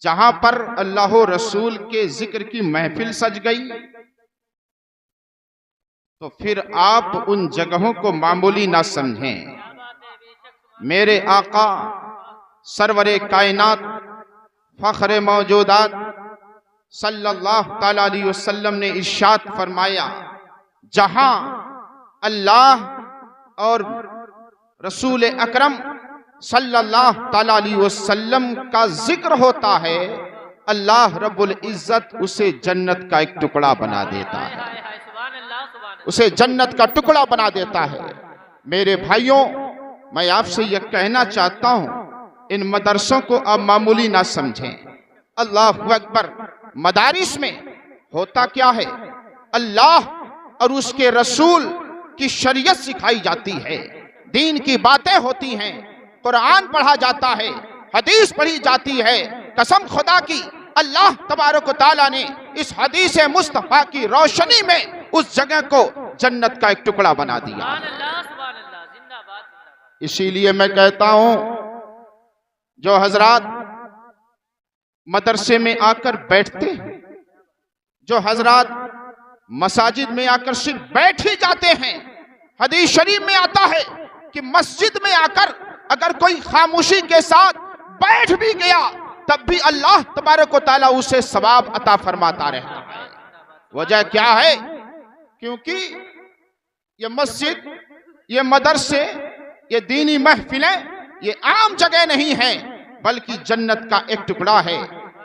जहां पर अल्लाह रसूल के जिक्र की महफिल सज गई तो फिर आप उन जगहों को मामूली ना समझें। मेरे आका सरवरे कायनात फख्रे मौजूदात सल्लल्लाहु ताला अलैहि वसल्लम ने इरशाद फरमाया, जहां अल्लाह और रसूल अकरम सल्लल्लाहु ताला अलैहि वसल्लम का जिक्र होता है, अल्लाह रब्बुल इज्जत उसे जन्नत का एक टुकड़ा बना देता है, उसे जन्नत का टुकड़ा बना देता है। मेरे भाइयों, मैं आपसे यह कहना चाहता हूं, इन मदरसों को आप मामूली ना समझें। अल्लाहु अकबर। मदारिस में होता क्या है, अल्लाह और उसके रसूल की शरीयत सिखाई जाती है, दीन की बातें होती हैं, कुरान पढ़ा जाता है, हदीस पढ़ी जाती है। कसम खुदा की, अल्लाह तबारक व तआला ने इस हदीस मुस्तफा की रोशनी में उस जगह को जन्नत का एक टुकड़ा बना दिया। इसीलिए मैं कहता हूं, जो हजरात मदरसे में आकर बैठते हैं, जो हजरात मसाजिद में आकर सिर्फ बैठ ही जाते हैं, हदीस शरीफ में आता है कि मस्जिद में आकर अगर कोई खामोशी के साथ बैठ भी गया तब भी अल्लाह तबारक व तआला उसे सवाब अता फरमाता रहता है। वजह क्या है? क्योंकि ये मस्जिद, ये मदरसे, ये दीनी महफिलें, ये आम जगह नहीं है, बल्कि जन्नत का एक टुकड़ा है।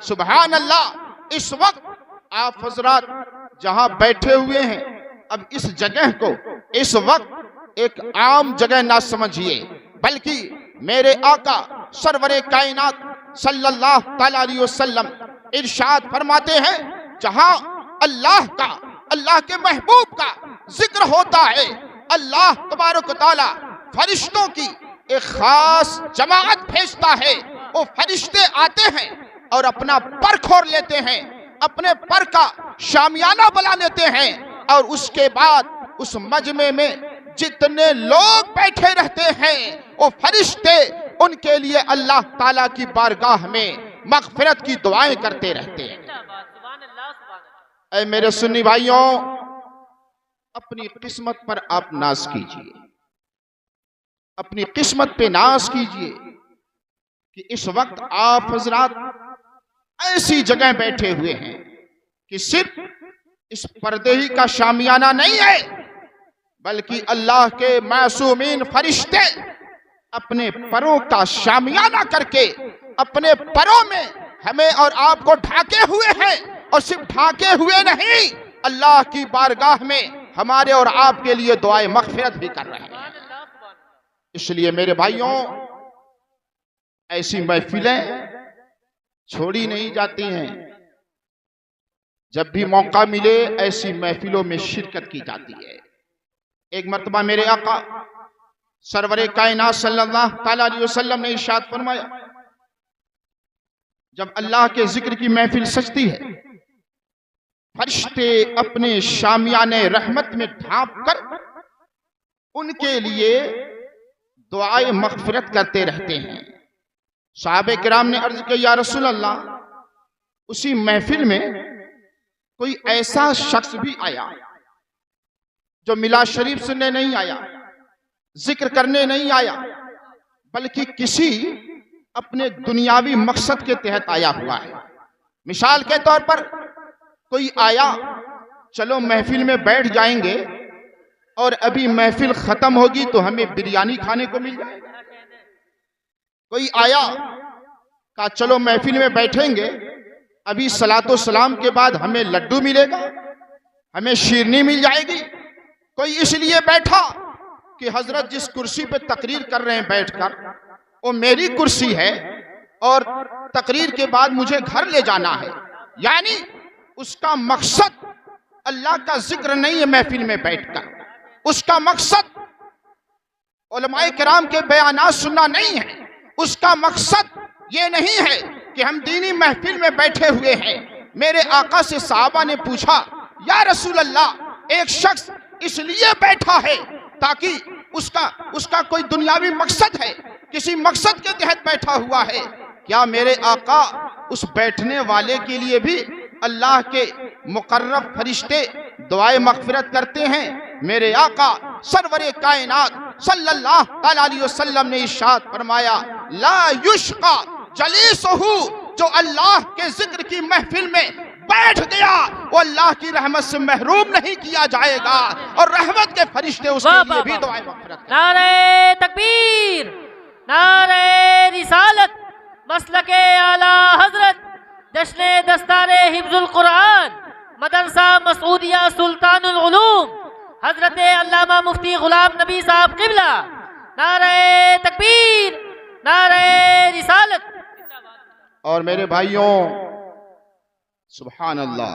सुभान अल्लाह। इस वक्त आप हजरात जहां बैठे हुए हैं, अब इस जगह को इस वक्त एक आम जगह ना समझिए, बल्कि मेरे आका सरवरे कायनात सल्लल्लाहु ताला अलैहि वसल्लम इरशाद फरमाते हैं, जहां अल्लाह का, अल्लाह के महबूब का जिक्र होता है, अल्लाह तबारक व तआला फरिश्तों की एक खास जमात भेजता है। वो फरिश्ते आते हैं और अपना पर खोल लेते हैं, अपने पर का शामियाना बना लेते हैं, और उसके बाद उस मजमे में जितने लोग बैठे रहते हैं, वो फरिश्ते उनके लिए अल्लाह ताला की बारगाह में मगफिरत की दुआएं करते रहते हैं। ऐ मेरे सुन्नी भाइयों, अपनी किस्मत पर आप नाज कीजिए, अपनी किस्मत पे नाज कीजिए कि इस वक्त आप हजरात ऐसी जगह बैठे हुए हैं कि सिर्फ इस पर्दे ही का शामियाना नहीं है, बल्कि अल्लाह के मासूमीन फरिश्ते अपने परों का शामियाना करके अपने परों में हमें और आपको ढाके हुए हैं, और सिर्फ ढाके हुए नहीं, अल्लाह की बारगाह में हमारे और आपके लिए दुआए मगफिरत भी कर रहे हैं। इसलिए मेरे भाइयों, ऐसी महफिलें छोड़ी नहीं जाती हैं। जब भी मौका मिले ऐसी महफिलों में शिरकत की जाती है। एक मर्तबा मेरे आका सरवरे कायनात सल्लल्लाहु ताला अलैहि वसल्लम ने इरशाद फरमाया, जब अल्लाह के जिक्र की महफिल सजती है, फरिश्ते अपने शामियाने रहमत में ढांप कर उनके लिए दुआए मगफिरत करते रहते हैं। सहाबे किराम ने अर्ज किया, या रसूल अल्लाह, उसी महफिल में कोई ऐसा शख्स भी आया जो मिलाद शरीफ सुनने नहीं आया, जिक्र करने नहीं आया, बल्कि किसी अपने दुनियावी मकसद के तहत आया हुआ है। मिसाल के तौर पर कोई आया, चलो महफिल में बैठ जाएंगे और अभी महफिल खत्म होगी तो हमें बिरयानी खाने को मिल जाएगा। कोई आया, कहा चलो महफिल में बैठेंगे, अभी सलातो सलाम के बाद हमें लड्डू मिलेगा, हमें शीरनी मिल जाएगी। कोई इसलिए बैठा कि हजरत जिस कुर्सी पे तकरीर कर रहे हैं बैठकर, वो मेरी कुर्सी है और तकरीर के बाद मुझे घर ले जाना है। यानी उसका मकसद अल्लाह का जिक्र नहीं है महफिल में बैठकर, उसका मकसद उलमाए किराम के बयानात सुनना नहीं है, उसका मकसद ये नहीं है कि हम दीनी महफिल में बैठे हुए हैं। मेरे आका से सहाबा ने पूछा, या रसूल अल्लाह, एक शख्स इसलिए बैठा है ताकि उसका कोई दुनियावी मकसद है, किसी मकसद के तहत बैठा हुआ है, क्या मेरे आका उस बैठने वाले के लिए भी अल्लाह के मुकर्रब फरिश्ते दुआए मग़फ़िरत करते हैं। मेरे आका सरवरे कायनात सल्लल्लाहु अलैहि वसल्लम ने इरशाद फरमाया, ला युश्का जलीसहु, जो अल्लाह के जिक्र की महफिल में बैठ गया वो अल्लाह की रहमत से महरूम नहीं किया जाएगा, और रहमत के फरिश्ते उसके लिए भी दुआए मग़फ़िरत। नारे तकबीर, नारे रिसालत, मसलके आला हजरत, जश्न दस्तारे हिफ्जुल कुरान, मदरसा मसूदिया सुल्तानुल उलूम, हजरत अल्लामा मुफ्ती गुलाम नबी साहब क़िबला। नारे तकबीर, नारे रिसालत। और मेरे भाइयों, सुभान अल्लाह,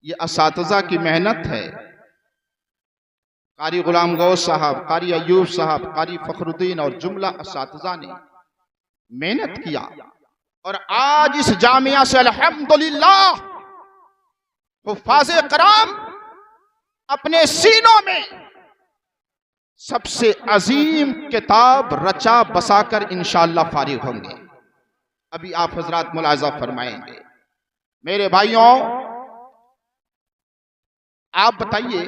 ये असातिज़ा की मेहनत है। कारी गुलाम गौस साहब, कारी अयूब साहब, कारी फखरुद्दीन और जुमला असातिज़ा ने मेहनत किया, और आज इस जामिया से अल्हम्दुलिल्लाह हुफ़ाज़े कराम अपने सीनों में सबसे अजीम किताब रचा बसाकर इंशाअल्लाह फारिग होंगे। अभी आप हजरात मुलाज़ा फरमाएंगे। मेरे भाइयों, आप बताइए,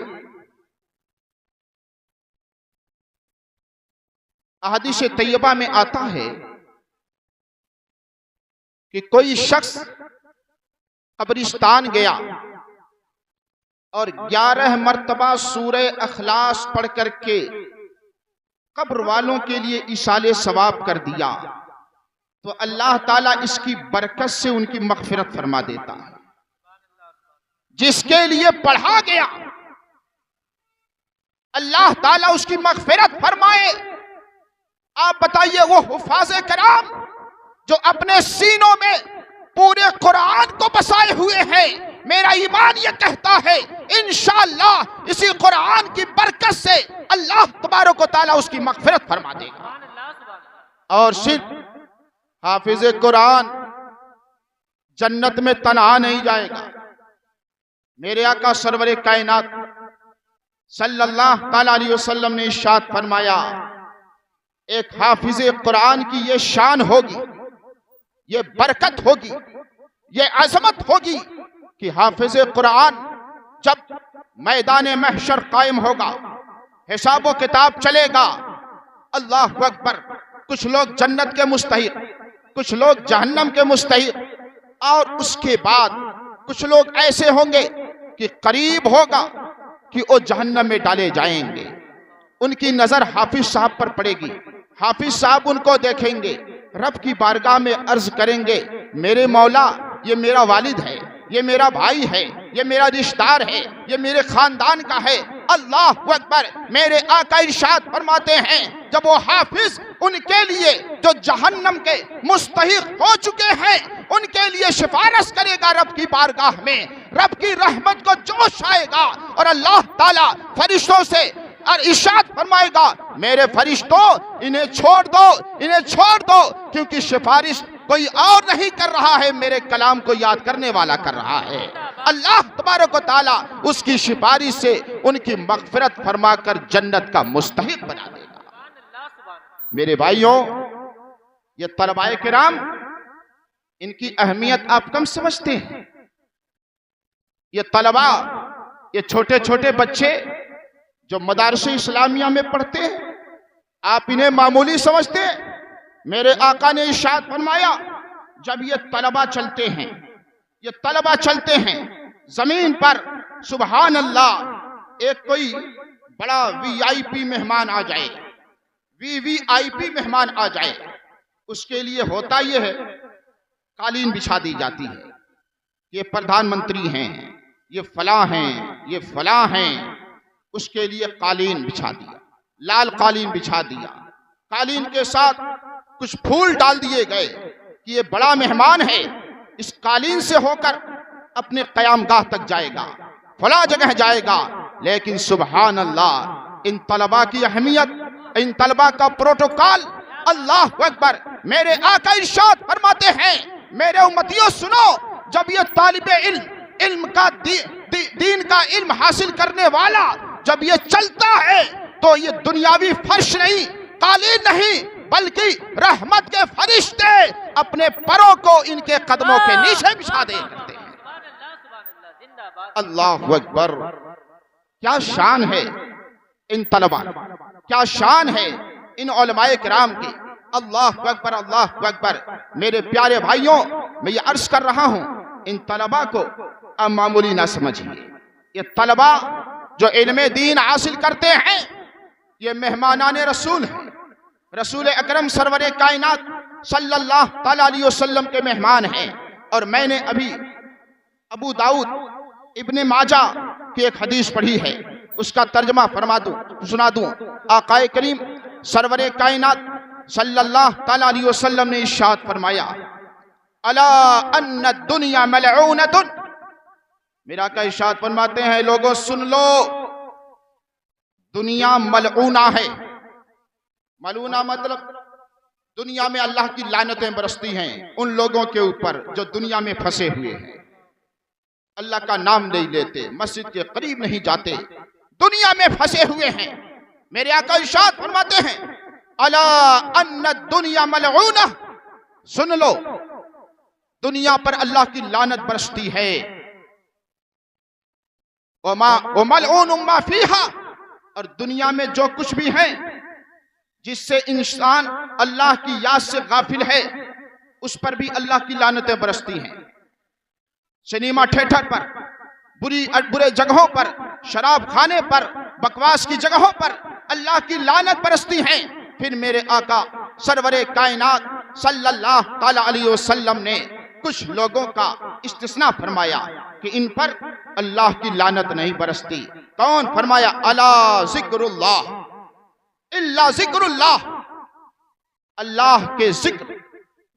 अहदीस तैयबा में आता है कि कोई शख्स कब्रिस्तान गया और 11 मर्तबा सूरह अखलास पढ़ करके कब्र वालों के लिए इशाले सवाब कर दिया, तो अल्लाह ताला इसकी बरकत से उनकी मग़फ़िरत फरमा देता है। जिसके लिए पढ़ा गया अल्लाह ताला उसकी मग़फ़िरत फरमाए। आप बताइए, वो हुफ़ाज़े कराम जो अपने सीनों में पूरे कुरान को बसाए हुए हैं, मेरा ईमान ये कहता है इंशाअल्लाह इसी कुरान की बरकत से अल्लाह तबारक व तआला उसकी मग़फ़िरत फरमा देगा। और सिर्फ हाफिज़े कुरान जन्नत में तन्हा नहीं जाएगा। मेरे आका सरवरे कायनात सल्लल्लाहु अलैहि वसल्लम ने इरशाद फरमाया, एक हाफिज़े कुरान की ये शान होगी, ये बरकत होगी, ये अज़मत होगी कि हाफिज़े कुरान जब मैदान महशर कायम होगा, हिसाब व किताब चलेगा, अल्लाह अकबर, कुछ लोग जन्नत के मुस्तहिक, कुछ लोग जहन्नम के मुस्तहिक, और उसके बाद कुछ लोग ऐसे होंगे कि करीब होगा कि वो जहन्नम में डाले जाएंगे। उनकी नजर हाफिज साहब पर पड़ेगी, हाफिज साहब उनको देखेंगे, रब की बारगाह में अर्ज करेंगे, मेरे मौला ये मेरा वालिद है, ये मेरा भाई है, ये मेरा रिश्तेदार है, ये मेरे खानदान का है। अल्लाह अकबर। मेरे आका इरशाद फरमाते हैं, जब वो हाफिज उनके लिए जो जहन्नम के मुस्तहिक हो चुके हैं उनके लिए सिफारिश करेगा रब की बारगाह में, रब की रहमत को जोश आएगा और अल्लाह ताला फरिश्तों से और इरशाद फरमाएगा, मेरे फरिश्तों इन्हें छोड़ दो, इन्हें छोड़ दो, क्योंकि सिफारिश कोई और नहीं कर रहा है, मेरे कलाम को याद करने वाला कर रहा है। अल्लाह तबारक व तआला उसकी सिफारिश से उनकी मग़फ़िरत फरमाकर जन्नत का मुस्तहिक बना देगा। मेरे भाइयों, ये तलबाए किराम, इनकी अहमियत आप कम समझते हैं। ये तलबा, ये छोटे छोटे बच्चे जो मदारसे इस्लामिया में पढ़ते हैं, आप इन्हें मामूली समझते हैं। मेरे आका ने इरशाद फरमाया, जब ये तलबा चलते हैं, ये तलबा चलते हैं जमीन पर, सुभान अल्लाह, एक कोई बड़ा वीआईपी मेहमान आ जाए, वीवीआईपी मेहमान आ जाए, उसके लिए होता यह है, कालीन बिछा दी जाती है, ये प्रधानमंत्री हैं, ये फलां हैं, ये फलां हैं, उसके लिए कालीन बिछा दिया, लाल कालीन बिछा दिया, कालीन के साथ कुछ फूल डाल दिए गए कि ये बड़ा मेहमान है, इस कालीन से होकर अपने क़यामगाह तक जाएगा, फला जगह जाएगा। लेकिन सुभान अल्लाह, इन तलबा की अहमियत, इन तलबा का प्रोटोकॉल, अल्लाह अकबर। मेरे आका इरशाद फरमाते हैं, मेरे उम्मतियों सुनो, जब ये तालिबे इल्म का दीन का इल्म हासिल करने वाला जब ये चलता है तो ये दुनियावी फर्श नहीं, कालीन नहीं, बल्कि रहमत के फरिश्ते अपने परों को इनके कदमों के नीचे बिछा दे करते हैं। अल्लाह अकबर, क्या शान है इन तलबा, क्या शान है इन उलमाए किराम की। अल्लाह अकबर, अल्लाह अकबर। मेरे प्यारे भाइयों, मैं ये अर्ज कर रहा हूं, इन तलबा को अब मामूली ना समझिए। ये तलबा जो इल्मे दीन हासिल करते हैं, ये मेहमानाने रसूल हैं। रसूल अकरम सरवरे कायनात सल्लल्लाहु तआला अलैहि वसल्लम के मेहमान हैं। और मैंने अभी अबू दाऊद इब्ने माजा की एक हदीस पढ़ी है, उसका तर्जमा सुना दूं। आकाए करीम सरवरे कायनात सल्लल्लाहु तआला अलैहि वसल्लम ने इरशाद फरमाया, अला अन्ना दुनिया मलऊनतुन। मेरा का इरशाद फरमाते हैं, लोगों सुन लो, दुनिया मलऊना है। मलूना मतलब दुनिया में अल्लाह की लानतें बरसती हैं उन लोगों के ऊपर जो दुनिया में फंसे हुए हैं, अल्लाह का नाम नहीं लेते, मस्जिद के करीब नहीं जाते, दुनिया में फंसे हुए हैं। मेरे आका इरशाद फरमाते हैं, अला अन्ना दुनिया मलऊना, सुन लो, दुनिया पर अल्लाह की लानत बरसती है। वमलऊन मा फीहा, और दुनिया में जो कुछ भी है जिससे इंसान अल्लाह की याद से गाफिल है, उस पर भी अल्लाह की लानतें बरसती हैं। सिनेमा थिएटर पर, बुरे जगहों पर, शराब खाने पर, बकवास की जगहों पर अल्लाह की लानत बरसती हैं। फिर मेरे आका सरवरे कायनात सल्लल्लाहु तआला अलैहि वसल्लम ने कुछ लोगों का इस्तिस्ना फरमाया कि इन पर अल्लाह की लानत नहीं बरसती। कौन? फरमाया, अला जिक्रुल्लाह इल्ला जिक्रुल्लाह, अल्लाह के जिक्र,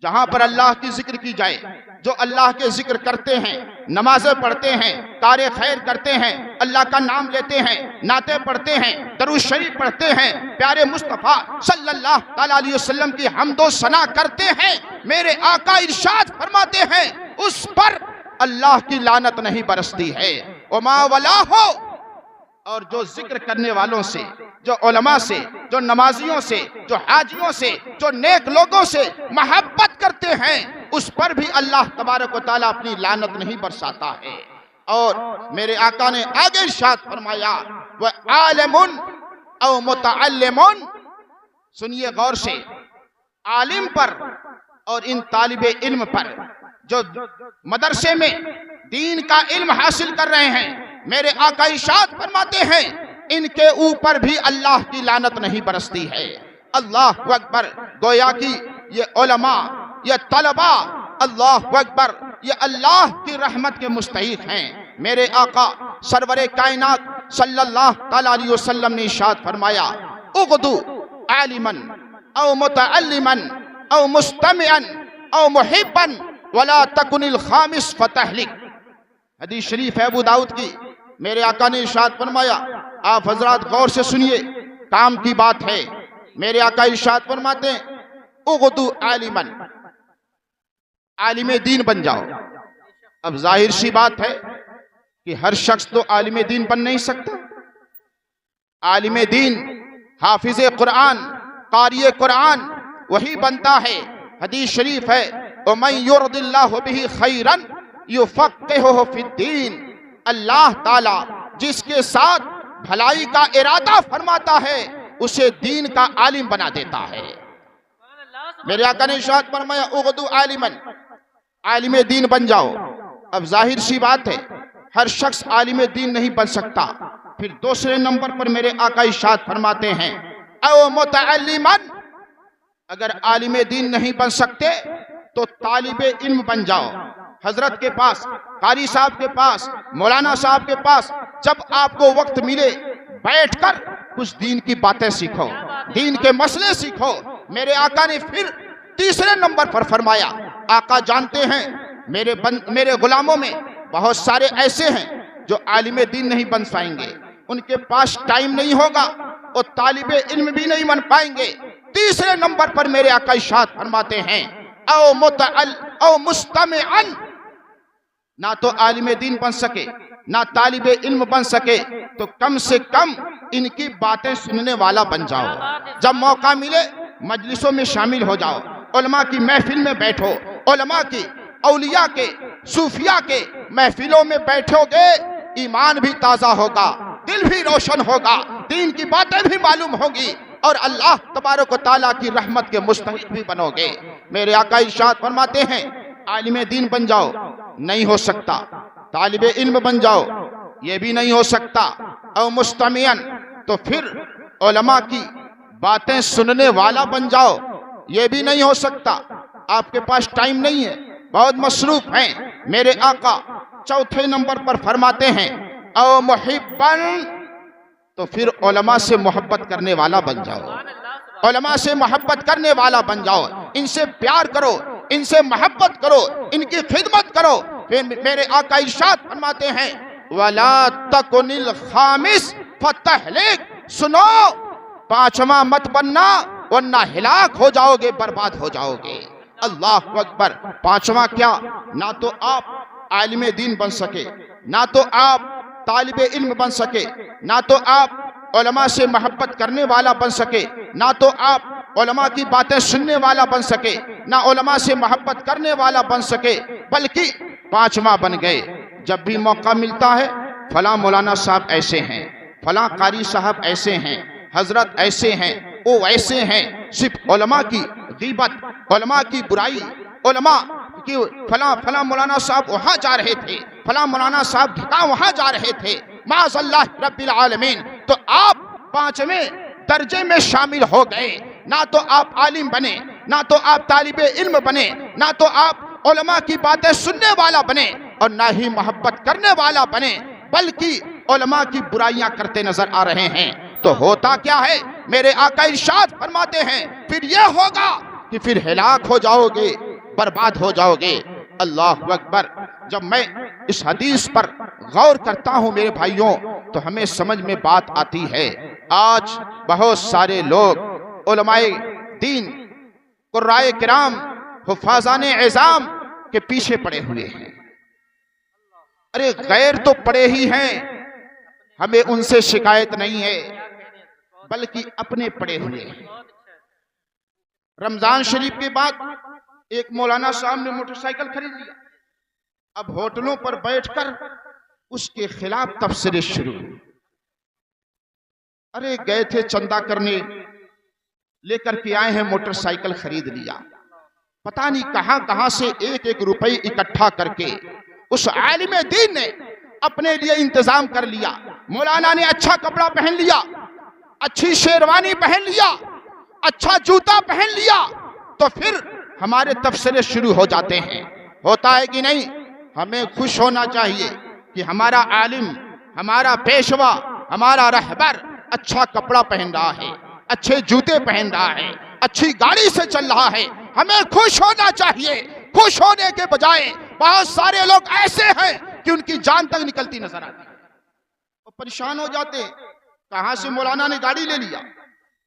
जहां पर अल्लाह की जिक्र की जाए, जो अल्लाह के जिक्र करते हैं, नमाजें पढ़ते हैं, कार्य खैर करते हैं, अल्लाह का नाम लेते हैं, नाते पढ़ते हैं, दरूद शरीफ पढ़ते हैं, प्यारे मुस्तफा सल्लल्लाहु तआला अलैहि वसल्लम की हम्दो सना करते हैं, मेरे आका इरशाद फरमाते हैं, उस पर अल्लाह की लानत नहीं बरसती है। वमा वला हो, और जो जिक्र करने वालों से, जो उलमा से, जो नमाजियों से, जो हाजियों से, जो नेक लोगों से मोहब्बत करते हैं, उस पर भी अल्लाह तबारक व तआला अपनी लानत नहीं बरसाता है। और मेरे आका ने आगे इरशाद फरमाया, व आलिमुन औ मुतअल्लिमुन, सुनिए गौर से, आलिम पर और इन तालिबे इल्म पर जो मदरसे में दीन का इल्म हासिल कर रहे हैं, मेरे आका इरशाद फरमाते हैं, इनके ऊपर भी अल्लाह की लानत नहीं बरसती है। अल्लाह अकबर। गोया कि ये उलमा, ये तलबा, अल्लाह अकबर, ये अल्लाह की रहमत के मुस्तहिक हैं। मेरे आका सरवरे कायनात सल्लल्लाहु तआला अलैहि वसल्लम ने इरशाद फरमाया, उगदु आलिमन औ मुतअल्लिमन औ मुस्तमिअन औ मुहिब्बन वला तकुनिल खामिस फतहलिक। हदीस शरीफ है अबू दाऊद की। मेरे आका ने इरशाद फरमाया, आप हजरात गौर से सुनिए, काम की बात है। मेरे आका इरशाद फरमाते हैं, उगदु आलिमन, आलिमे दीन बन जाओ। अब जाहिर सी बात है कि हर शख्स तो आलिमे दीन बन नहीं सकता। आलिमे दीन, हाफिज़े कुरान, कारी कुरान वही बनता है। हदीस शरीफ है, वमन युरदिल्लाहु बिही खैरन युफक्किहुहु फिद्दीन, अल्लाह ताला जिसके साथ भलाई का इरादा फरमाता है, उसे दीन का आलिम बना देता है। मेरे आका ने इरशाद फरमाया, उगदु आलिमन, आलिम दीन बन जाओ। अब जाहिर सी बात है, हर शख्स आलिम दीन नहीं बन सकता। फिर दूसरे नंबर पर मेरे आका इरशाद फरमाते हैं, औ मुतअल्लिमन, अगर आलिम दीन नहीं बन सकते तो तालिबे इल्म बन जाओ। हजरत के पास, कारी साहब के पास, मौलाना साहब के पास जब आपको वक्त मिले, बैठकर कुछ दीन की बातें सीखो, दीन के मसले सीखो। मेरे आका ने फिर तीसरे नंबर पर फरमाया, आका जानते हैं मेरे गुलामों में बहुत सारे ऐसे हैं जो आलिम दीन नहीं बन पाएंगे, उनके पास टाइम नहीं होगा और तालिबे इल्म भी नहीं बन पाएंगे। तीसरे नंबर पर मेरे आका इरशाद फरमाते हैं, औ मुस्तमिअन, ना तो आलिम दीन बन सके, ना तालिबे इल्म बन सके, तो कम से कम इनकी बातें सुनने वाला बन जाओ। जब मौका मिले मजलिसों में शामिल हो जाओ, उलमा की महफिल में बैठो, उलमा की, औलिया के, सूफिया के महफिलों में बैठोगे, ईमान भी ताजा होगा, दिल भी रोशन होगा, दीन की बातें भी मालूम होगी और अल्लाह तबारक व तआला की रहमत के मुस्तहिक भी बनोगे। मेरे आका इरशाद फरमाते हैं, आलिम दीन बन जाओ, नहीं हो सकता। तालिबे इल्म बन जाओ, ये भी नहीं हो सकता। और मुस्तमियन, तो फिर उलमा की बातें सुनने वाला बन जाओ, ये भी नहीं हो सकता। आपके पास टाइम नहीं है, बहुत मसरूफ हैं। मेरे आका चौथे नंबर पर फरमाते हैं, औ मुहिब्बन, तो फिर उलमा से मोहब्बत करने वाला बन जाओ, उलमा से मोहब्बत करने वाला बन जाओ, इनसे प्यार करो, इनसे मोहब्बत करो, इनकी खिदमत करो। फिर मेरे आका इरशाद फरमाते हैं, वला तकुनिल खामिस फतहलिक, सुनो, पांचवा मत बनना वरना हिलाक हो जाओगे, बर्बाद हो जाओगे। अल्लाह अकबर। पांचवा क्या, ना तो आप आलिम दीन बन सके, ना तो आप तालिबे इल्म बन सके, ना तो आप उलमा से मोहब्बत करने वाला बन सके, ना तो आप उलमा की बातें सुनने वाला बन सके, ना उलमा से मोहब्बत करने वाला बन सके, बल्कि पांचवा बन गए। जब भी मौका मिलता है, फला मौलाना साहब ऐसे हैं, फला कारी साहब ऐसे हैं, हजरत ऐसे हैं, वो ऐसे हैं, सिर्फ उलमा की गीबत, उलमा की बुराई, उलमा कि फला फला मौलाना साहब वहां जा रहे थे, फला मौलाना साहब ढका वहां जा रहे थे, माज़अल्लाह रब्बिल आलमीन। तो आप पांचवें दर्जे में शामिल हो गए। ना तो आप आलिम बने, ना तो आप तालिबे इल्म बने, ना तो आप उलमा की बातें सुनने वाला बने और ना ही मोहब्बत करने वाला बने, बल्कि उलमा की बुराइयां करते नजर आ रहे हैं। तो होता क्या है, मेरे आका इरशाद फरमाते हैं, फिर यह होगा कि फिर हिलाक हो जाओगे, बर्बाद हो जाओगे। अल्लाह अकबर। जब मैं इस हदीस पर गौर करता हूं मेरे भाइयों, तो हमें समझ में बात आती है। आज बहुत सारे लोग उलमाए दीन, कुर्राए किराम, हुफ़ाज़ाने इज़ाम के पीछे पड़े हुए हैं। अरे गैर तो पड़े ही हैं, हमें उनसे शिकायत नहीं है, बल्कि अपने पड़े हुए हैं। रमजान शरीफ के बाद एक मौलाना साहब ने मोटरसाइकिल खरीद लिया। अब होटलों पर बैठकर उसके खिलाफ तबसरे शुरू। अरे गए थे चंदा करने, लेकर के आए हैं, मोटरसाइकिल खरीद लिया। पता नहीं कहां कहां से एक एक रुपए इकट्ठा करके उस आलिम दीन ने अपने लिए इंतजाम कर लिया। मौलाना ने अच्छा कपड़ा पहन लिया, अच्छी शेरवानी पहन लिया, अच्छा जूता पहन लिया, तो फिर हमारे तबसरे शुरू हो जाते हैं। होता है कि नहीं? हमें खुश होना चाहिए कि हमारा आलिम, हमारा पेशवा, हमारा रहबर अच्छा कपड़ा पहन रहा है, अच्छे जूते पहन रहा है, अच्छी गाड़ी से चल रहा है। हमें खुश होना चाहिए। खुश होने के बजाय बहुत सारे लोग ऐसे हैं कि उनकी जान तक निकलती नजर आती है। वो परेशान हो जाते, कहां से मौलाना ने गाड़ी ले लिया,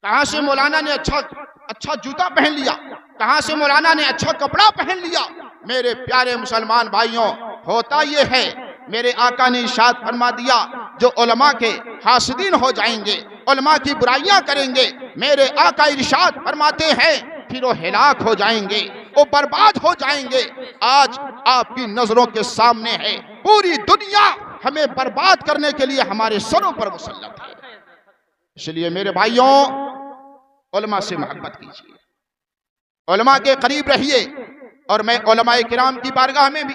कहां से मौलाना ने अच्छा जूता पहन लिया, कहां से मौलाना ने अच्छा कपड़ा पहन लिया। मेरे प्यारे मुसलमान भाइयों, होता यह है, मेरे आका ने इरशाद फरमा दिया, जो उलमा के हासिदीन हो जाएंगे, उलमा की बुराइयां करेंगे, मेरे आका इरशाद फरमाते हैं फिर वो हिलाक हो जाएंगे, वो बर्बाद हो जाएंगे। आज आपकी नजरों के सामने है, पूरी दुनिया हमें बर्बाद करने के लिए हमारे सरों पर मुसल्लत है। इसलिए मेरे भाइयों, उलमा से मोहब्बत कीजिए, उलमा के करीब रहिए। और मैं उलमाए किराम की बारगाह में भी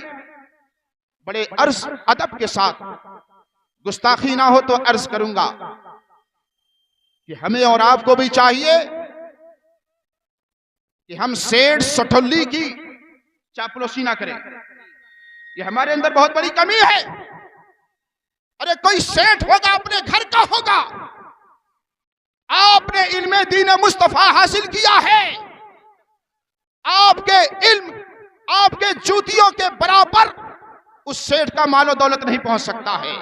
बड़े अर्ज अदब के साथ, गुस्ताखी ना हो तो अर्ज करूंगा कि हमें और आपको भी चाहिए कि हम सेठ सठोली की चापलूसी ना करें। ये हमारे अंदर बहुत बड़ी कमी है। अरे कोई सेठ होगा, अपने घर का होगा, आपने इल्म दीन मुस्तफा हासिल किया है, आपके इल्म, आपके जूतियों के बराबर उस सेठ का मालो दौलत नहीं पहुंच सकता है।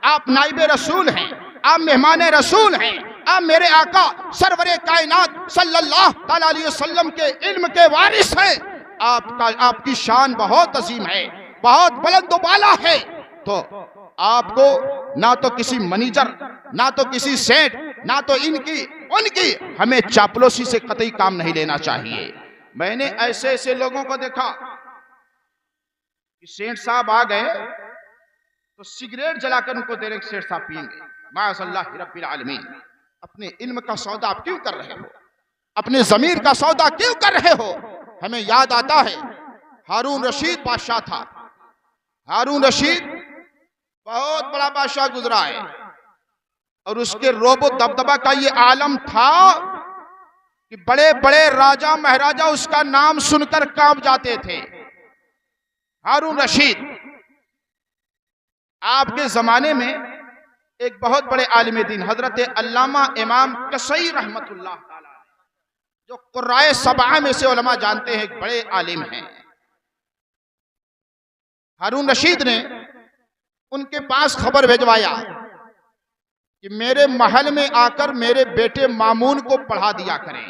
आप नाइबे रसूल हैं, आप मेहमान रसूल हैं, आप मेरे आका सरवरे कायनात सल्लल्लाहु अलैहि वसल्लम के इल्म के वारिस हैं। आपकी शान बहुत अजीम है, बहुत बुलंद बाला है। तो आपको ना तो किसी मैनेजर, ना तो किसी सेठ, ना तो इनकी उनकी हमें चापलूसी से कतई काम नहीं लेना चाहिए। मैंने ऐसे ऐसे लोगों को देखा कि सेठ साहब आ गए तो सिगरेट जलाकर उनको दे रहे, सेठ साहब पिएंगे। माशअल्लाह रब्बिल आलमीन, अपने इल्म का सौदा आप क्यों कर रहे हो? अपने जमीर का सौदा क्यों कर रहे हो? हमें याद आता है हारून रशीद बादशाह था। हारून रशीद बहुत बड़ा बादशाह गुजरा है और उसके रोबो दबदबा का ये आलम था कि बड़े बड़े राजा महाराजा उसका नाम सुनकर कांप जाते थे। हारून रशीद आपके जमाने में एक बहुत बड़े आलिम दीन हजरत अल्लामा इमाम कसई रहमतुल्लाह ताला, जो कुर्राए सबआ में से उलमा जानते हैं, एक बड़े आलिम हैं। हारून रशीद ने उनके पास खबर भिजवाया कि मेरे महल में आकर मेरे बेटे मामून को पढ़ा दिया करें।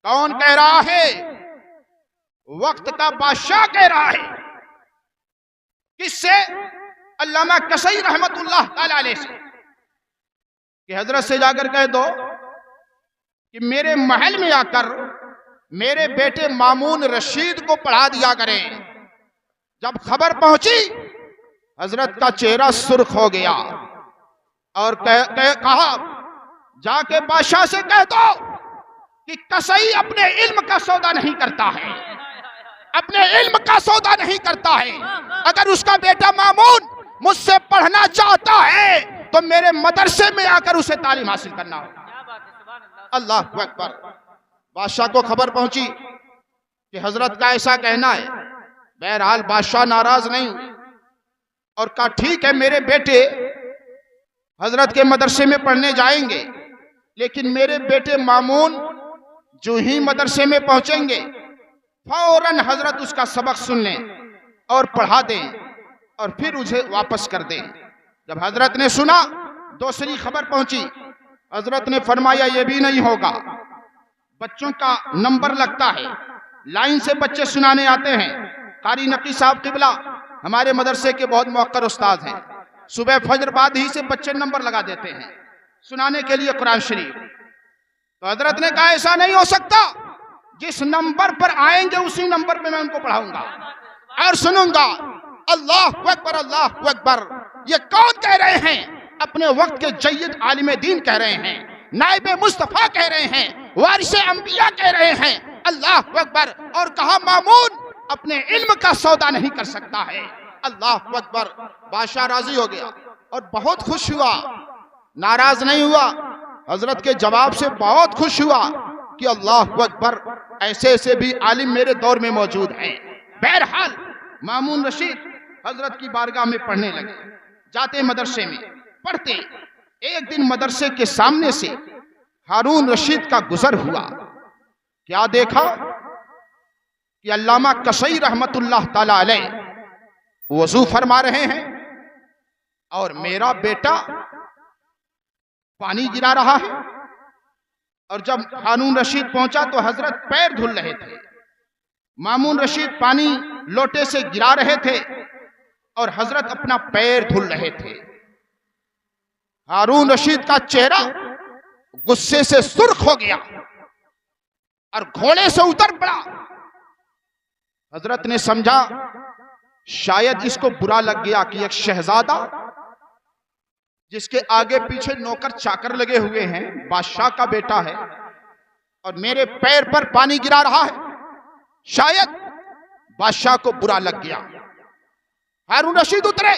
कौन कह रहा है? वक्त का बादशाह कह रहा है। किससे? अल्लामा कसई रहमतुल्लाह ताला अलैह से कि हजरत से जाकर कह दो कि मेरे महल में आकर मेरे बेटे मामून रशीद को पढ़ा दिया करें। जब खबर पहुंची हजरत का चेहरा सुर्ख हो गया और कहा जाके बादशाह से कह दो कि कसई अपने इल्म का सौदा नहीं करता है, अपने इल्म का सौदा नहीं करता है। अगर उसका बेटा मामून मुझसे पढ़ना चाहता है तो मेरे मदरसे में आकर उसे तालीम हासिल करना होगा। अल्लाह अकबर। बादशाह को खबर पहुंची कि हजरत का ऐसा कहना है। बहरहाल बादशाह नाराज नहीं हुए और कहा ठीक है, मेरे बेटे हजरत के मदरसे में पढ़ने जाएंगे, लेकिन मेरे बेटे मामून जो ही मदरसे में पहुंचेंगे फौरन हजरत उसका सबक सुन लें और पढ़ा दें और फिर उसे वापस कर दें। जब हजरत ने सुना, दूसरी खबर पहुंची। हजरत ने फरमाया ये भी नहीं होगा, बच्चों का नंबर लगता है, लाइन से बच्चे सुनाने आते हैं। कारी नकी साहब किबला हमारे मदरसे के बहुत मौक्कर उस्ताद हैं। सुबह फजर बाद ही से बच्चे नंबर लगा देते हैं सुनाने के लिए कुरान शरीफ। तो हजरत ने कहा ऐसा नहीं हो सकता, जिस नंबर पर आएंगे उसी नंबर पे मैं उनको पढ़ाऊंगा और सुनूंगा। अल्लाह अकबर, अल्लाह अकबर। ये कौन कह रहे हैं? अपने वक्त के जय्यद आलिम दीन कह रहे हैं, नाइब मुस्तफा कह रहे हैं, वारिस अंबिया कह रहे हैं। अल्लाह अकबर। और कहा मामून अपने इल्म का सौदा नहीं कर सकता है। अल्लाह अकबर। बादशाह राजी हो गया और बहुत खुश हुआ, नाराज नहीं हुआ। हजरत के जवाब से बहुत खुश हुआ कि अल्लाह अकबर, ऐसे ऐसे भी आलिम मेरे दौर में मौजूद हैं। बहरहाल मामून रशीद हजरत की बारगाह में पढ़ने लगे। जाते मदरसे में पढ़ते, एक दिन मदरसे के सामने से हारून रशीद का गुजर हुआ। क्या देखा कि अल्लामा कसई रहमतुल्लाह ताला अलैह वजू फरमा रहे हैं और मेरा बेटा पानी गिरा रहा है। और जब हारून रशीद पहुंचा तो हजरत पैर धुल रहे थे। मामून रशीद पानी लोटे से गिरा रहे थे और हजरत अपना पैर धुल रहे थे। हारून रशीद का चेहरा गुस्से से सुर्ख हो गया और घोड़े से उतर पड़ा। हजरत ने समझा शायद इसको बुरा लग गया कि एक शहजादा जिसके आगे पीछे नौकर चाकर लगे हुए हैं, बादशाह का बेटा है और मेरे पैर पर पानी गिरा रहा है, शायद बादशाह को बुरा लग गया। हारून रशीद उतरे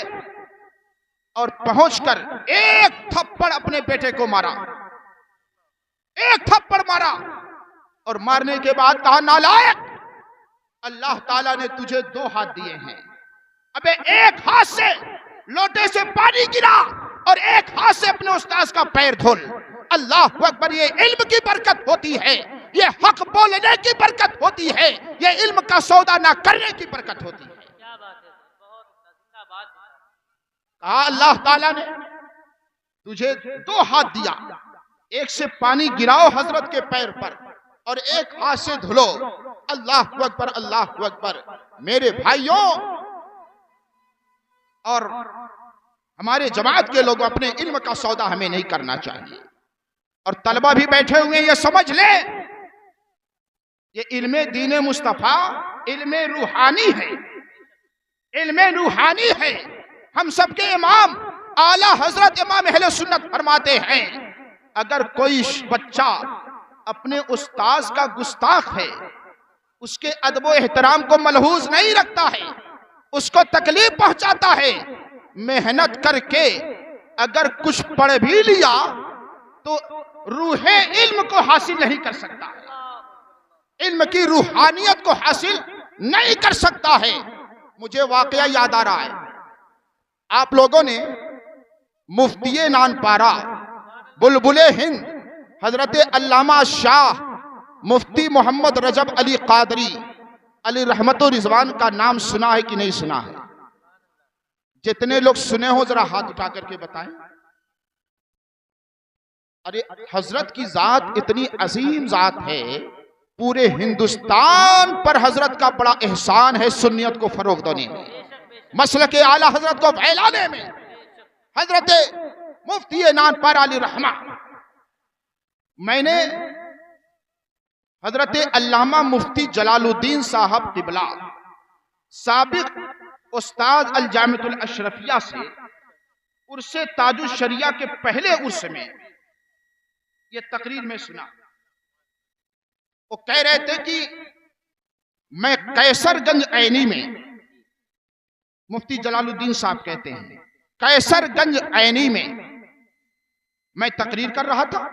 और पहुंचकर एक थप्पड़ अपने बेटे को मारा, एक थप्पड़ मारा और मारने के बाद कहा नालायक, अल्लाह ताला ने तुझे 2 हाथ दिए हैं। अबे एक हाथ से लोटे से पानी गिरा और एक हाथ से अपने उस्ताद का पैर धुल। अल्लाह अकबर। ये इल्म की बरकत होती है, ये हक बोलने की बरकत होती है, ये इल्म का सौदा ना करने की बरकत होती है। क्या बात है, बहुत जिंदाबाद। कहा अल्लाह ताला ने तुझे 2 हाथ दिया, एक से पानी गिराओ हजरत के पैर पर और एक हाथ से धुलो। अल्लाह अकबर, अल्लाह अकबर। मेरे भाइयों और हमारे जमात के लोग, अपने इल्म का सौदा हमें नहीं करना चाहिए। और तलबा भी बैठे हुए हैं, ये समझ ले ये इल्मे दीन मुस्तफ़ा इल्मे रूहानी है, इल्मे रूहानी है। हम सबके इमाम आला हजरत इमाम अहले सुन्नत फरमाते हैं, अगर कोई बच्चा अपने उस्ताद का गुस्ताख है, उसके अदब एहतराम को मलहूज नहीं रखता है, उसको तकलीफ पहुंचाता है, मेहनत करके अगर कुछ पढ़ भी लिया तो रूहे इल्म को हासिल नहीं कर सकता है, इल्म की रूहानियत को हासिल नहीं कर सकता है। मुझे वाकया याद आ रहा है, आप लोगों ने मुफ्ती नानपारा बुलबुले हिंद हजरत अल्लामा शाह मुफ्ती मोहम्मद रजब अली कादरी अली रहमतो रिजवान का नाम सुना है कि नहीं सुना है? जितने लोग सुने हो जरा हाथ उठा करके बताएं। अरे हजरत की जात इतनी अजीम जात है, पूरे हिंदुस्तान पर हजरत का बड़ा एहसान है सुन्नियत को फरोग देने में, मसलक आला हजरत को फैलाने में। हजरत मुफ्ती नानपारा अली रहमा, मैंने हजरत अल्लामा मुफ्ती जलालुद्दीन साहब किबला साबिक उस्ताद अल जामिअतुल अशरफिया से उर्से ताजुल शरिया के पहले उर्स में ये तकरीर में सुना। वो कह रहे थे कि मैं कैसरगंज ऐनी में, मुफ्ती जलालुद्दीन साहब कहते हैं, कैसरगंज ऐनी में मैं तकरीर कर रहा था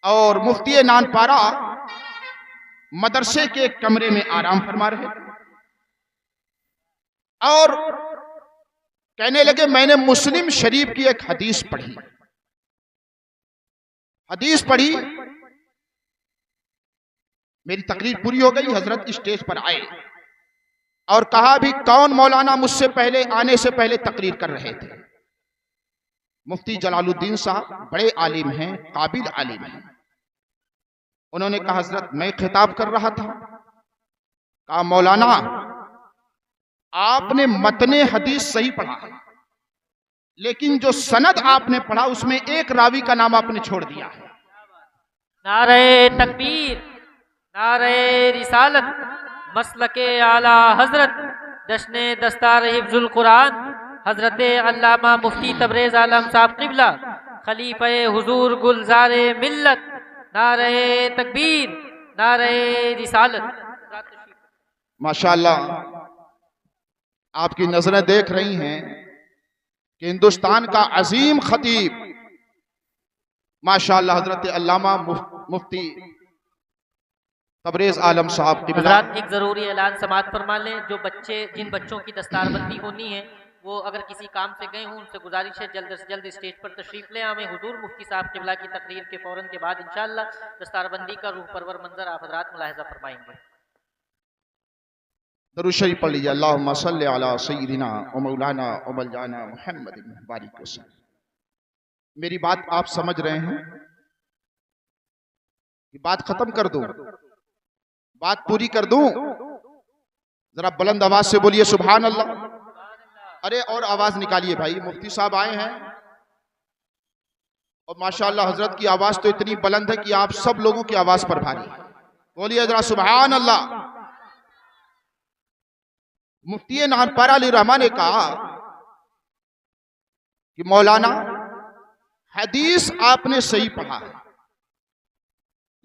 और मुफ्ती नानपारा मदरसे के एक कमरे में आराम फरमा रहे और कहने लगे मैंने मुस्लिम शरीफ की एक हदीस पढ़ी, मेरी तकरीर पूरी हो गई। हजरत स्टेज पर आए और कहा भी कौन मौलाना मुझसे पहले आने से पहले तकरीर कर रहे थे? मुफ्ती जलालुद्दीन साहब बड़े आलिम हैं, काबिल आलिम हैं। उन्होंने कहा हजरत मैं खिताब कर रहा था। कहा मौलाना आपने मतने हदीस सही पढ़ा है, लेकिन जो सनद आपने पढ़ा उसमें एक रावी का नाम आपने छोड़ दिया है। नारे तकबीर, नारे रिसालत, मसलके आला हजरत, जश्ने दस्तार हिफ्जुल कुरान, हजरत अल्लामा मुफ्ती तबरेज आलम साहब किबला, खलीफे हुजूर गुलजारे मिल्लत, नारे तकबीर, नारे रिसालत। माशाअल्लाह आपकी नजरें देख रही हैं कि हिंदुस्तान का अजीम खतीब माशाअल्लाह हजरत अल्लामा मुफ्ती तबरेज आलम साहब की हजरत एक जरूरी ऐलान समात फरमा लें, जो बच्चे जिन बच्चों की दस्तारबंदी होनी है वो अगर किसी काम से गए हों उनसे गुजारिश है जल्द से जल्द स्टेज पर तशरीफ ले आवें। हुजूर मुफ्ती साहब किबला की तकरीर के फौरन के बाद इंशाअल्लाह दस्तारबंदी का रूह परवर मंजर आप हजरात मुलाहिजा फरमाएंगे। दरूद शरीफ पढ़ लीजिए। अल्लाहुम्मा सल्ली अला सय्यिदिना व मौलाना व मौलाना मुहम्मद बारिक वसल्लम। मेरी बात आप समझ रहे हैं? कि बात खत्म कर दूं, बात पूरी कर दूं? जरा बुलंद आवाज से बोलिए सुभान अल्लाह। अरे और आवाज निकालिए भाई, मुफ्ती साहब आए हैं और माशाअल्लाह हजरत की आवाज तो इतनी बुलंद है कि आप सब लोगों की आवाज पर भारी है। बोलिए जरा सुभान अल्लाह। मुफ्ती नानपारा अली रहमान ने कहा कि मौलाना हदीस आपने सही पढ़ा है,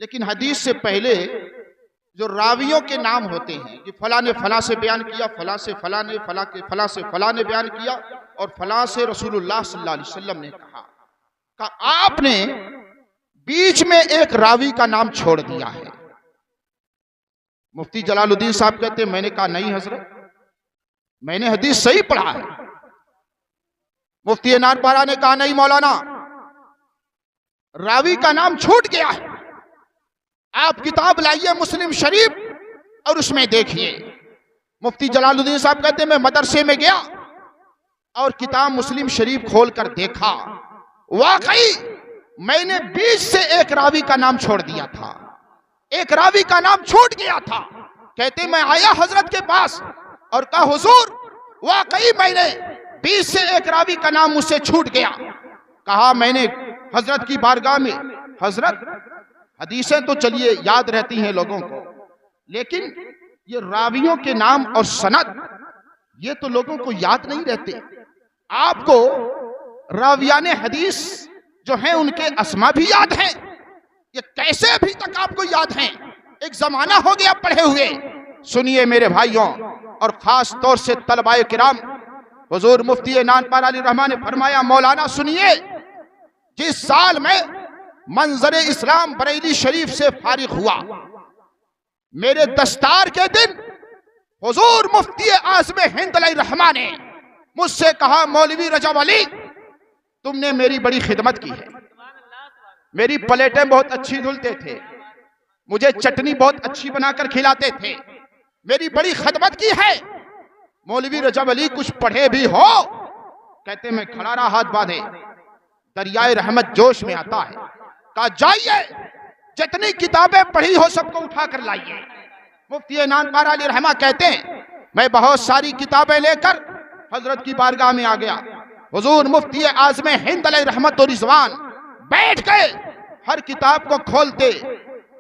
लेकिन हदीस से पहले जो रावियों के नाम होते हैं कि फला ने फला से बयान किया, फला से फला ने फला के फला से फला ने बयान किया और फला से रसूलुल्लाह सल्लल्लाहु अलैहि वसल्लम ने कहा आपने बीच में एक रावी का नाम छोड़ दिया है। मुफ्ती जलालुद्दीन साहब कहते मैंने कहा नहीं हजरत, मैंने हदीस सही पढ़ा है। मुफ्ती नानपारा ने कहा नहीं मौलाना, रावी का नाम छूट गया है। आप किताब लाइए मुस्लिम शरीफ और उसमें देखिए। मुफ्ती जलालुद्दीन साहब कहते मैं मदरसे में गया और किताब मुस्लिम शरीफ खोलकर देखा, वाकई मैंने बीच से एक रावी का नाम छोड़ दिया था, एक रावी का नाम छूट गया था। कहते मैं आया हजरत के पास और कहा हुजूर वाकई मैंने बीच से एक रावी का नाम मुझसे छूट गया। कहा मैंने हजरत की बारगाह में। हजरत, हदीसें तो चलिए याद रहती हैं लोगों को, लेकिन ये रावियों के नाम और सनद ये तो लोगों को याद नहीं रहते। आपको रावियान हदीस जो हैं उनके अस्मा भी याद हैं, ये कैसे अभी तक आपको याद हैं? एक जमाना हो गया पढ़े हुए। सुनिए मेरे भाइयों, और खास तौर से तलबाए किराम, हुजूर मुफ्ती नानपारा अली रहमान ने फरमाया, मौलाना सुनिए, जिस साल में मंजर इस्लाम बरेली शरीफ से फारिग हुआ, मेरे दस्तार के दिन हुजूर मुफ्ती आज़म हिंद अली रहमान ने मुझसे कहा, मौलवी रजब अली, तुमने मेरी बड़ी खिदमत की है। मेरी प्लेटें बहुत अच्छी धुलते थे, मुझे चटनी बहुत अच्छी बनाकर खिलाते थे, मेरी बड़ी खिदमत की है। मौलवी रजब अली कुछ पढ़े भी हो? कहते मैं खड़ा रहा हाथ बांधे। दरियाए रहमत जोश में आता है, कहा जाइए जितनी किताबें पढ़ी हो सबको उठा कर लाइए। मुफ्ती नानपारा अली रहमा कहते हैं, मैं बहुत सारी किताबें लेकर हजरत की बारगाह में आ गया। हुजूर मुफ्ती आज़म हिंद अलैहि रहमत व रिज़वान बैठ गए, हर किताब को खोलते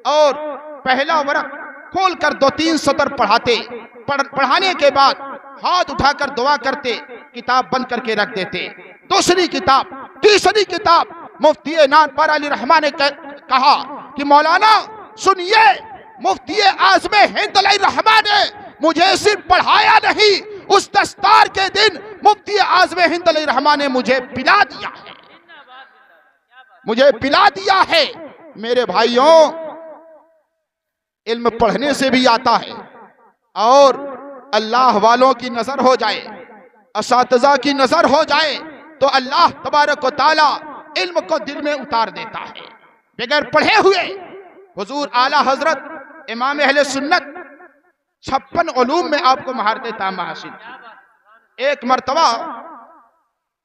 और पहला वर्क खोलकर 2-3 सतर पढ़ाते। पढ़ाने के बाद हाथ उठाकर दुआ करते, किताब बंद करके रख देते। दूसरी किताब, तीसरी किताब, मुफ्ती नानपारा अली रहमान ने कहा कि मौलाना सुनिए, मुफ्ती आज़म हिंद अलैहि रहमान ने मुझे सिर्फ पढ़ाया नहीं, उस दस्तार के दिन मुफ्ती आज़म हिंद अलैहि रहमान ने मुझे पिला दिया है, मुझे पिला दिया है। मेरे भाइयों, इल्म पढ़ने से भी आता है, और अल्लाह वालों की नजर हो जाए, असातिज़ा की नजर हो जाए, तो अल्लाह तबारक व तआला इल्म को दिल में उतार देता है। बगैर पढ़े हुए हुजूर आला हजरत इमाम अहले सुन्नत 56 उलूम में आपको महारत तामा हासिल की। एक मर्तबा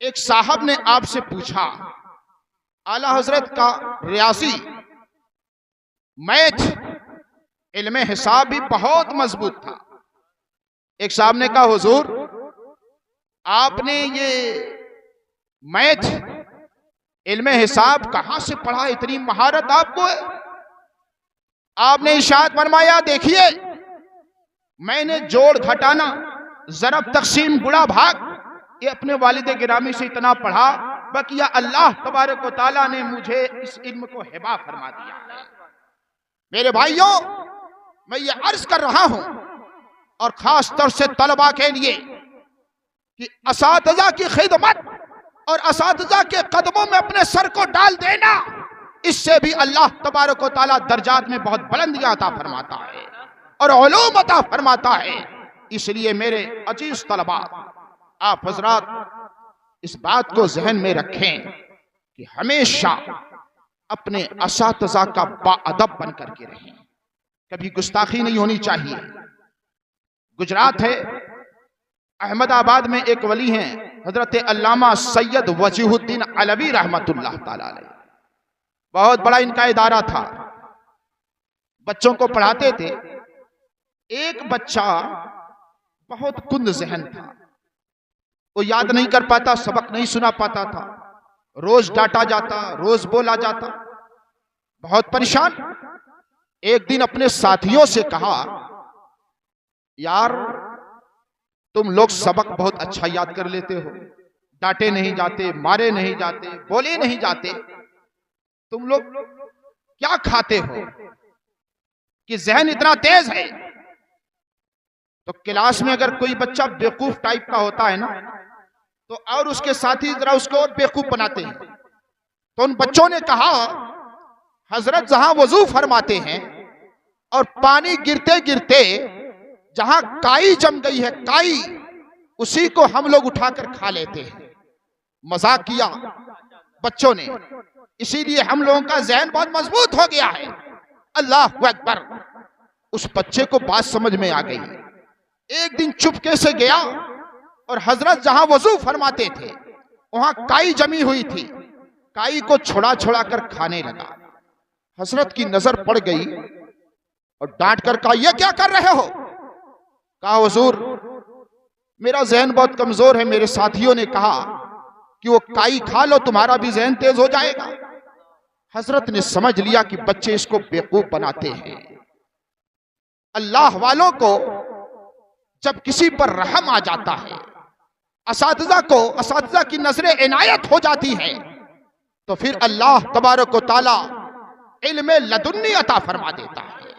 एक साहब ने आपसे पूछा, आला हजरत का रियासी मैथ इल्म हिसाब भी बहुत मजबूत था। एक साहब ने कहा, हुजूर आपने ये मैथ इल्म हिसाब कहां से पढ़ा, इतनी महारत आपको है? आपने इरशाद फरमाया, देखिए मैंने जोड़ घटाना, ज़रब तकसीम गुणा भाग, ये अपने वालिद गिरामी से इतना पढ़ा, बाकी अल्लाह तबारक व तआला ने मुझे इस इल्म को हिबा फरमा दिया है। मेरे भाइयों, मैं ये अर्ज कर रहा हूं, और खास तौर से तलबा के लिए, कि असातिज़ा की खिदमत और असातिज़ा के कदमों में अपने सर को डाल देना, इससे भी अल्लाह तबारक व तआला दर्जात में बहुत बुलंदियां अता फरमाता है और उलूम अता फरमाता है। इसलिए मेरे अजीज तलबा, आप हजरात इस बात को जहन में रखें कि हमेशा अपने असातिज़ा का बाअदब बन करके रहें, कभी गुस्ताखी नहीं होनी चाहिए। गुजरात है, अहमदाबाद में एक वली हैं हजरत अल्लामा सैयद वजीहुद्दीन अलवी रहमतुल्लाह ताला अलैह। बहुत बड़ा इनका इदारा था, बच्चों को पढ़ाते थे। एक बच्चा बहुत कुंद जहन था, वो याद नहीं कर पाता, सबक नहीं सुना पाता था, रोज डांटा जाता, रोज बोला जाता, बहुत परेशान। एक दिन अपने साथियों से कहा, यार तुम लोग सबक बहुत अच्छा याद कर लेते हो, डांटे नहीं जाते, मारे नहीं जाते, बोले नहीं जाते, तुम लोग क्या खाते हो कि जहन इतना तेज है? तो क्लास में अगर कोई बच्चा बेवकूफ टाइप का होता है ना, तो और उसके साथी जरा उसको और बेवकूफ बनाते हैं। तो उन बच्चों ने कहा, हजरत जहां वजू फरमाते हैं और पानी गिरते गिरते जहां काई जम गई है, काई, उसी को हम लोग उठाकर खा लेते हैं। मजाक किया बच्चों ने, इसीलिए हम लोगों का जहन बहुत मजबूत हो गया है। अल्लाह अकबर। उस बच्चे को बात समझ में आ गई। एक दिन चुपके से गया और हजरत जहां वजू फरमाते थे वहां काई जमी हुई थी, काई को छोड़ा छोड़ा कर खाने लगा। हजरत की नजर पड़ गई और डांट कर कहा, यह क्या कर रहे हो? कहा, हुजूर मेरा जहन बहुत कमजोर है, मेरे साथियों ने कहा कि वो काई खा लो तुम्हारा भी जहन तेज हो जाएगा। हजरत ने समझ लिया कि बच्चे इसको बेवकूफ बनाते हैं। अल्लाह वालों को जब किसी पर रहम आ जाता है, असातिज़ा की नजरें इनायत हो जाती है, तो फिर अल्लाह तबारक व तआला इल्म लदुन्नी अता फरमा देता है।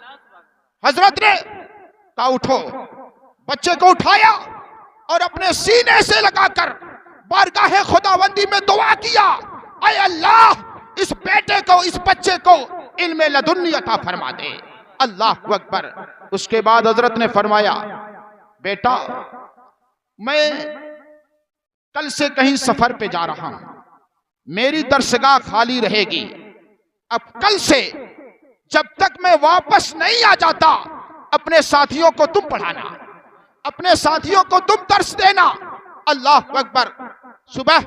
हजरत ने कहा उठो, बच्चे को उठाया और अपने सीने से लगाकर बारगाह खुदावंदी में दुआ किया, ऐ अल्लाह इस बेटे को, इस बच्चे को इल्म लदुन्नी अता फरमा दे। अल्लाह अकबर। उसके बाद हजरत ने फरमाया, बेटा मैं कल से कहीं सफर पे जा रहा हूं, मेरी दरसगाह खाली रहेगी। अब कल से जब तक मैं वापस नहीं आ जाता, अपने साथियों को तुम पढ़ाना, अपने साथियों को तुम दर्स देना। अल्लाह अकबर। सुबह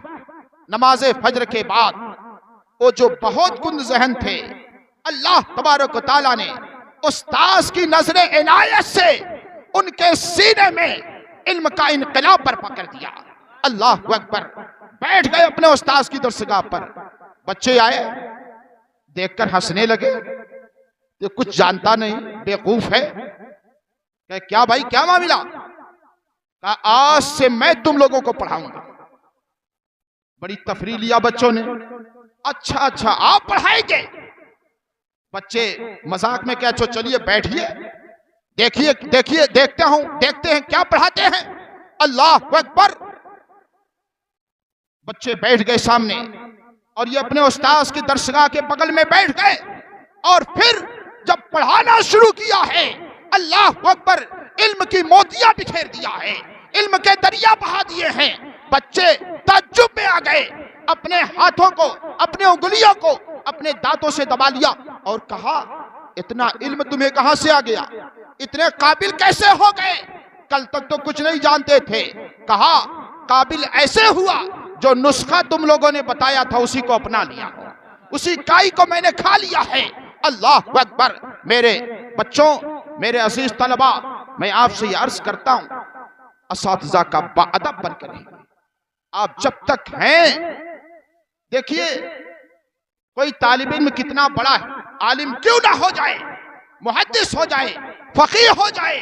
नमाज फजर के बाद वो जो बहुत कुंद जहन थे, अल्लाह तबारक व तआला ने उस्ताद की नजरे इनायत से उनके सीने में इल्म का इनकलाब पर पकड़ दिया। अल्लाह अकबर। बैठ गए अपने उस्ताद की दरसगाह पर। बच्चे आए, देखकर हंसने लगे, ये कुछ जानता नहीं, बेवकूफ है। क्या भाई, क्या मामला? कहा आज से मैं तुम लोगों को पढ़ाऊंगा। बड़ी तफरीह लिया बच्चों ने। अच्छा आप पढ़ाएंगे? बच्चे मजाक में क्या, चलिए बैठिए, देखते हैं क्या पढ़ाते हैं। अल्लाह अकबर। बच्चे बैठ गए सामने और ये अपने उस्ताद की दरसगाह के बगल में बैठ गए और फिर जब पढ़ाना शुरू किया है, अल्लाह अकबर, इल्म की मोतियां बिखेर दिया है, इल्म के दरिया बहा दिए हैं। बच्चे ताज्जुब में आ गए, अपने हाथों को, अपने उंगलियों को अपने दांतों से दबा लिया और कहा, इतना इल्म तुम्हें कहां से आ गया? इतने काबिल कैसे हो गए? कल तक तो कुछ नहीं जानते थे। कहा काबिल ऐसे हुआ जो नुस्खा तुम लोगों ने बताया था उसी को अपना लिया, उसी काई को मैंने खा लिया है। अल्लाह अकबर। मेरे बच्चों, मेरे अजीज तलबा, मैं आपसे ये अर्ज करता हूं, असातिज़ा का बाअदब बनकर रहिए। आप जब तक हैं, देखिए कोई तालिब इल्म कितना बड़ा है, आलिम क्यों ना हो जाए, मुहद्दिस हो जाए, फकीह हो जाए,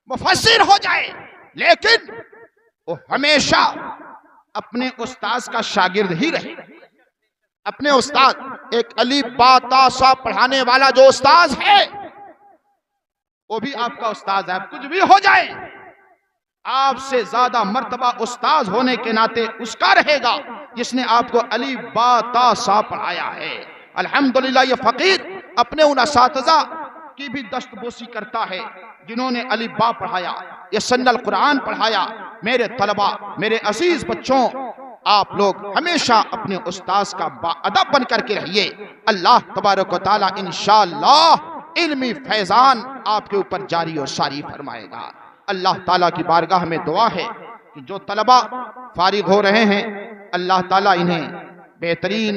मुफस्सिर हो जाए, लेकिन वो हमेशा अपने उस्ताद का शागिर्द ही रहे। अपने उस्ताद, एक अली बा ता सा पढ़ाने वाला जो उस्ताद है, वो भी आपका उस्ताद है। कुछ भी हो जाए, आपसे ज्यादा मर्तबा उस्ताद होने के नाते उसका रहेगा जिसने आपको अली बा ता सा पढ़ाया है। अल्हम्दुलिल्लाह ये फकीर अपने उन असातिज़ा की भी दस्तबोसी करता है जिन्होंने अली बा पढ़ाया, ये सन्नल कुरान पढ़ाया। मेरे तलबा, मेरे अजीज बच्चों, आप लोग हमेशा अपने उस्ताद का बाअदब बन करके रहिए। अल्लाह तबारक व तआला इंशाअल्लाह इल्मी फैजान आपके ऊपर जारी और सारी फरमाएगा। अल्लाह ताला की बारगाह में दुआ है कि जो तलबा फारिग हो रहे हैं, अल्लाह ताला इन्हें बेहतरीन